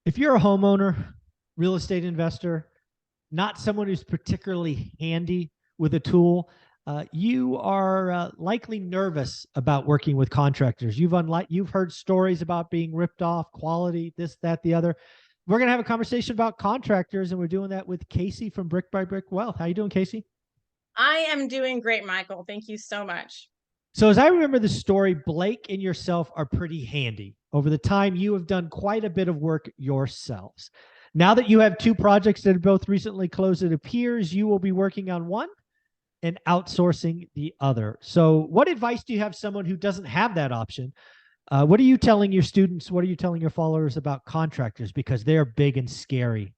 If you're a homeowner, real estate investor, not someone who's particularly handy with a tool, you are likely nervous about working with contractors. You've heard stories about being ripped off, quality, this, that, the other. We're going to have a conversation about contractors, and we're doing that with Casey from Brick by Brick Wealth. How you doing, Casey? I am doing great, Michael. Thank you so much. So, as I remember the story, Blake and yourself are pretty handy. Over the time, you have done quite a bit of work yourselves. Now that you have two projects that have both recently closed, it appears you will be working on one and outsourcing the other. So, what advice do you have someone who doesn't have that option? What are you telling your students? What are you telling your followers about contractors? Because they're big and scary.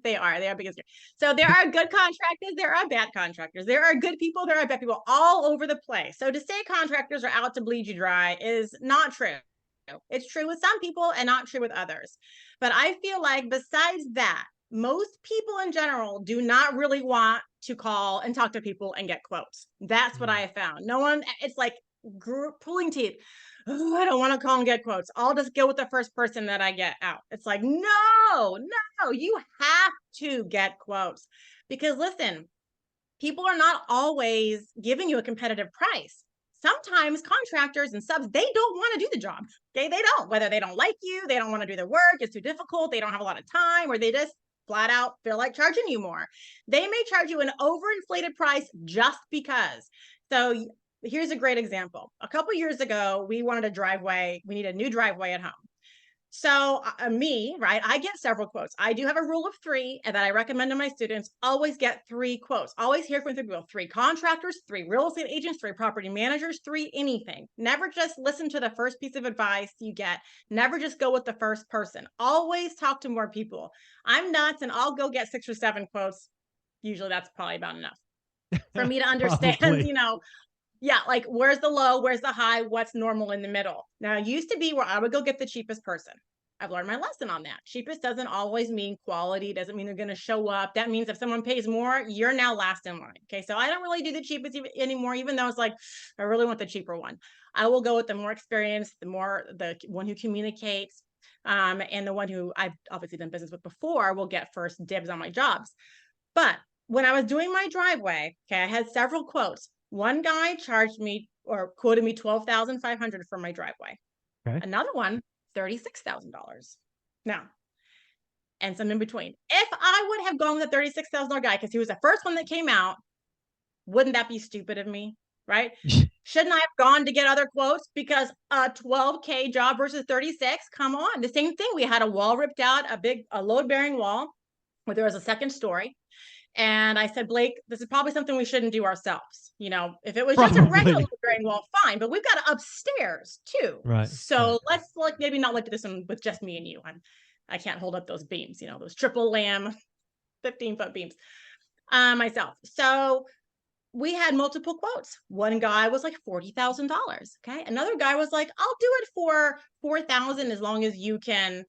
They are biggest. So there are good contractors, there are bad contractors, there are good people, there are bad people all over the place. So to say contractors are out to bleed you dry is not true. It's true with some people and not true with others. But I feel like besides that, most people in general do not really want to call and talk to people and get quotes. That's what I have found. No one, it's like pulling teeth. Oh, I don't want to call and get quotes. I'll just go with the first person that I get out. It's like, no, you have to get quotes because listen, people are not always giving you a competitive price. Sometimes contractors and subs, they don't want to do the job. Okay, they don't, whether they don't like you, they don't want to do the work, it's too difficult, they don't have a lot of time, or they just flat out feel like charging you more. They may charge you an overinflated price just because. So here's a great example. A couple years ago, we wanted a driveway. We need a new driveway at home. So right, I get several quotes. I do have a rule of three and that I recommend to my students, always get three quotes. Always hear from three people, three contractors, three real estate agents, three property managers, three anything. Never just listen to the first piece of advice you get. Never just go with the first person. Always talk to more people. I'm nuts and I'll go get 6 or 7 quotes. Usually that's probably about enough for me to understand, Probably. yeah, like where's the low, where's the high, what's normal in the middle. Now, it used to be where I would go get the cheapest person. I've learned my lesson on that. Cheapest doesn't always mean quality, doesn't mean they're going to show up. That means if someone pays more, you're now last in line. Okay, so I don't really do the cheapest anymore, even though it's like, I really want the cheaper one. I will go with the more experienced, the one who communicates, and the one who I've obviously done business with before will get first dibs on my jobs. But when I was doing my driveway, okay, I had several quotes. One guy charged me or quoted me $12,500 for my driveway. Okay. Another one, $36,000. Now, and some in between. If I would have gone with a $36,000 guy because he was the first one that came out, wouldn't that be stupid of me? Right? Shouldn't I have gone to get other quotes because a 12K job versus 36? Come on, the same thing. We had a wall ripped out, a load bearing wall where there was a second story. And I said, Blake, this is probably something we shouldn't do ourselves. If it was just a regular Probably. drain wall, fine, but we've got upstairs too. Right. Right. So let's like maybe not look at this one with just me and you. I can't hold up those beams, those triple lamb 15-foot beams myself. So we had multiple quotes. One guy was like $40,000. Okay. Another guy was like, I'll do it for 4,000 as long as you can,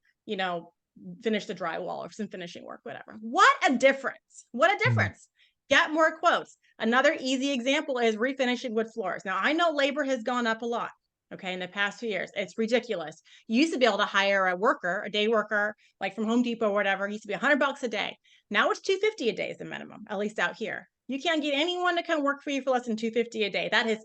finish the drywall or some finishing work, whatever. What a difference. What a difference. Get more quotes. Another easy example is refinishing wood floors. Now, I know labor has gone up a lot, okay, in the past few years. It's ridiculous. You used to be able to hire a day worker, like from Home Depot or whatever. It used to be $100 a day. Now it's $250 a day is the minimum, at least out here. You can't get anyone to come work for you for less than $250 a day. That has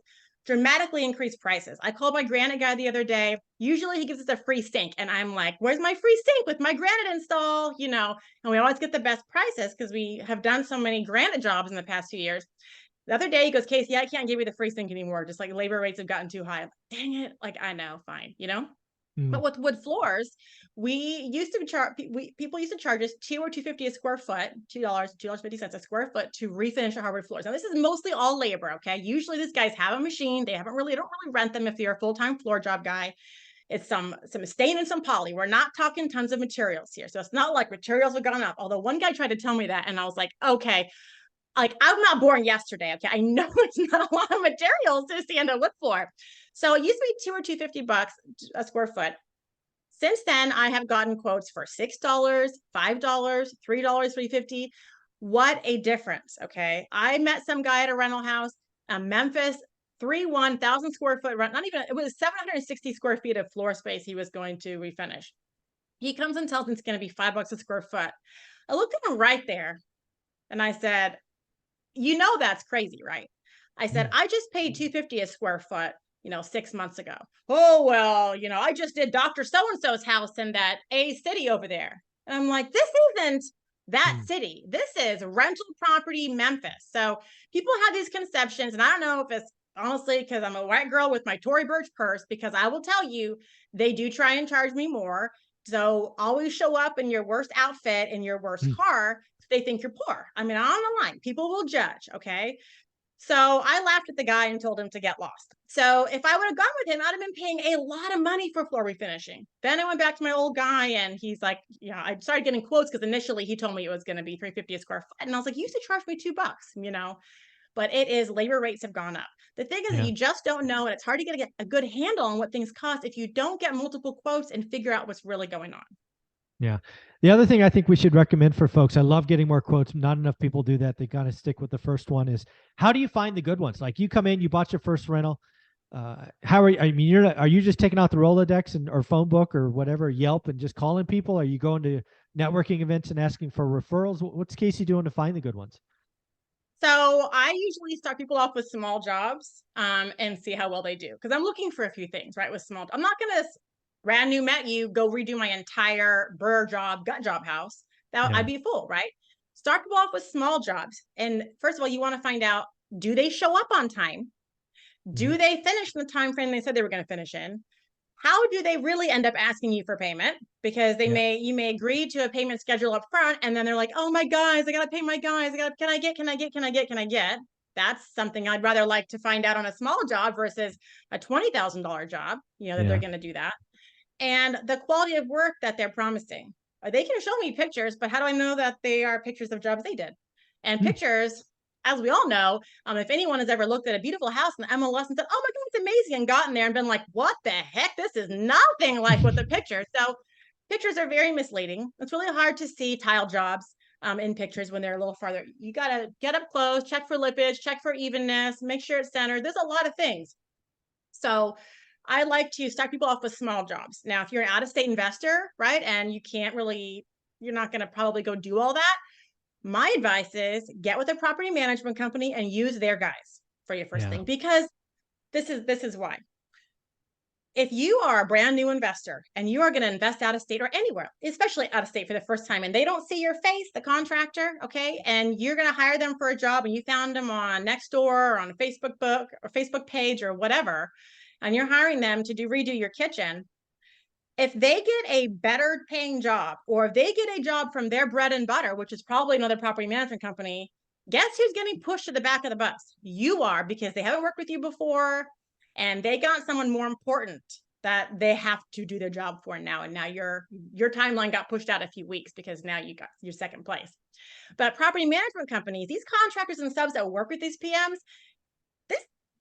dramatically increased prices. I called my granite guy the other day. Usually he gives us a free sink. And I'm like, where's my free sink with my granite install? And we always get the best prices because we have done so many granite jobs in the past few years. The other day he goes, Casey, I can't give you the free sink anymore. Just like labor rates have gotten too high. Like, dang it. Like, I know, fine. But with wood floors, we used to charge people used to charge us $2 or $2.50 a square foot, $2.50 a square foot to refinish our hardwood floors. Now this is mostly all labor. Okay, usually these guys have a machine. They don't really rent them if you're a full-time floor job guy. It's some stain and some poly. We're not talking tons of materials here, so it's not like materials have gone up. Although one guy tried to tell me that, and I was like, okay. Like I'm not born yesterday. Okay, I know it's not a lot of materials to sand a wood floor. So it used to be $2 or $2.50 a square foot. Since then, I have gotten quotes for $6, $5, $3, $3.50. What a difference. Okay. I met some guy at a rental house, Memphis, 1,000 square foot rent, not even, it was 760 square feet of floor space he was going to refinish. He comes and tells me it's going to be $5 a square foot. I looked at him right there and I said, you know, that's crazy, right? I said, Mm. I just paid $250 a square foot, 6 months ago. Oh, well, I just did Dr. So-and-so's house in that A city over there. And I'm like, this isn't that Mm. city. This is rental property Memphis. So people have these conceptions, and I don't know if it's honestly because I'm a white girl with my Tory Burch purse, because I will tell you, they do try and charge me more. So always show up in your worst outfit in your worst Mm. car. They think you're poor. I mean, on the line, people will judge. Okay. So I laughed at the guy and told him to get lost. So if I would have gone with him, I'd have been paying a lot of money for floor refinishing. Then I went back to my old guy and he's like, yeah, I started getting quotes because initially he told me it was going to be $350 a square foot. And I was like, you used to charge me $2, but it is, labor rates have gone up. The thing is that Yeah. you just don't know. And it's hard to get a good handle on what things cost if you don't get multiple quotes and figure out what's really going on. Yeah. The other thing I think we should recommend for folks, I love getting more quotes. Not enough people do that. They kind of stick with the first one, is how do you find the good ones? Like, you come in, you bought your first rental. How are you? I mean, are you just taking out the Rolodex or phone book or whatever, Yelp, and just calling people? Are you going to networking events and asking for referrals? What's Casey doing to find the good ones? So I usually start people off with small jobs and see how well they do. Because I'm looking for a few things, right? With small, I'm not going to brand new met you, go redo my entire burr job, gut job house. That Yeah. I'd be full, right? Start people off with small jobs. And first of all, you want to find out, do they show up on time? Mhm. Do they finish in the time frame they said they were going to finish in? How do they really end up asking you for payment? Because Yeah. you may agree to a payment schedule up front, and then they're like, oh my guys, I gotta pay my guys. Can I get? That's something I'd rather like to find out on a small job versus a $20,000 job, that they're Yeah. gonna do that. And the quality of work that they're promising. They can show me pictures, but how do I know that they are pictures of jobs they did? And Mm. pictures, as we all know, if anyone has ever looked at a beautiful house in the MLS and said, "Oh my God, it's amazing," and gotten there and been like, "What the heck? This is nothing like what the picture." So pictures are very misleading. It's really hard to see tile jobs in pictures when they're a little farther. You gotta get up close, check for lippage, check for evenness, make sure it's centered. There's a lot of things. So I like to start people off with small jobs. Now, if you're an out of state investor, right, and you're not going to probably go do all that. My advice is get with a property management company and use their guys for your first Yeah. thing, because this is why. If you are a brand new investor and you are going to invest out of state or anywhere, especially out of state for the first time, and they don't see your face, the contractor, okay, and you're going to hire them for a job and you found them on Nextdoor or on a Facebook book or Facebook page or whatever, and you're hiring them to redo your kitchen, if they get a better paying job or if they get a job from their bread and butter, which is probably another property management company, guess who's getting pushed to the back of the bus? You are, because they haven't worked with you before and they got someone more important that they have to do their job for now. And now your timeline got pushed out a few weeks because now you got your second place. But property management companies, these contractors and subs that work with these PMs,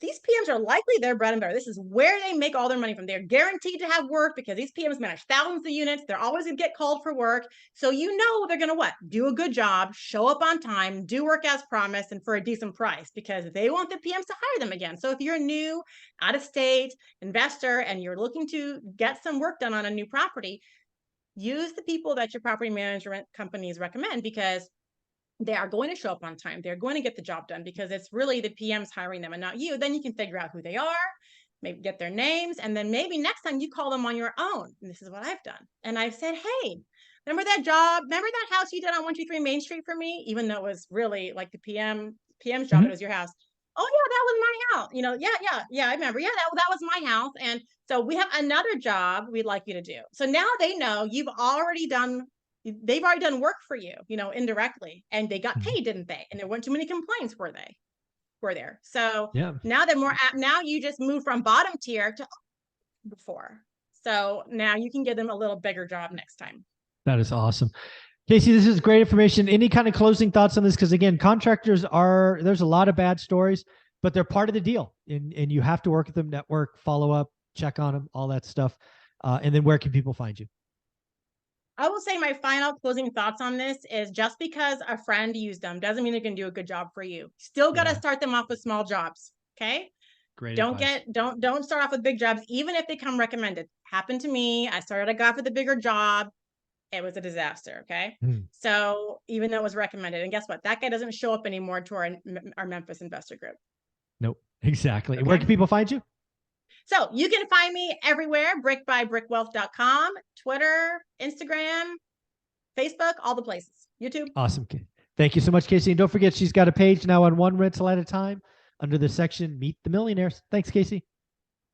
these PMs are likely their bread and butter. This is where they make all their money from. They're guaranteed to have work because these PMs manage thousands of units. They're always going to get called for work. So they're going to what? Do a good job, show up on time, do work as promised, and for a decent price, because they want the PMs to hire them again. So if you're a new out-of-state investor and you're looking to get some work done on a new property, use the people that your property management companies recommend, because they are going to show up on time. They're going to get the job done because it's really the PMs hiring them and not you. Then you can figure out who they are, maybe get their names, and then maybe next time you call them on your own. And this is what I've done. And I've said, hey, remember that job? Remember that house you did on 123 Main Street for me? Even though it was really like the PM's job, Mhm. it was your house. Oh yeah, that was my house. Yeah, I remember. Yeah, that was my house. And so we have another job we'd like you to do. So now they know they've already done work for you, indirectly, and they got Mhm. paid, didn't they? And there weren't too many complaints, were there? So Yeah. now they're more apt. Now you just move from bottom tier to before. So now you can give them a little bigger job next time. That is awesome. Casey, this is great information. Any kind of closing thoughts on this? Because again, there's a lot of bad stories, but they're part of the deal. And you have to work with them, network, follow up, check on them, all that stuff. And then where can people find you? I will say my final closing thoughts on this is, just because a friend used them doesn't mean they're going to do a good job for you. Still got to Yeah. start them off with small jobs. Okay. Great Don't advice. don't start off with big jobs, even if they come recommended. Happened to me. I started a guy with a bigger job. It was a disaster. Okay. Hmm. So even though it was recommended, and guess what? That guy doesn't show up anymore to our Memphis investor group. Nope. Exactly. Okay? Where can people find you? So you can find me everywhere, brickbybrickwealth.com, Twitter, Instagram, Facebook, all the places, YouTube. Awesome. Thank you so much, Casey. And don't forget, she's got a page now on One Rental at a Time under the section Meet the Millionaires. Thanks, Casey.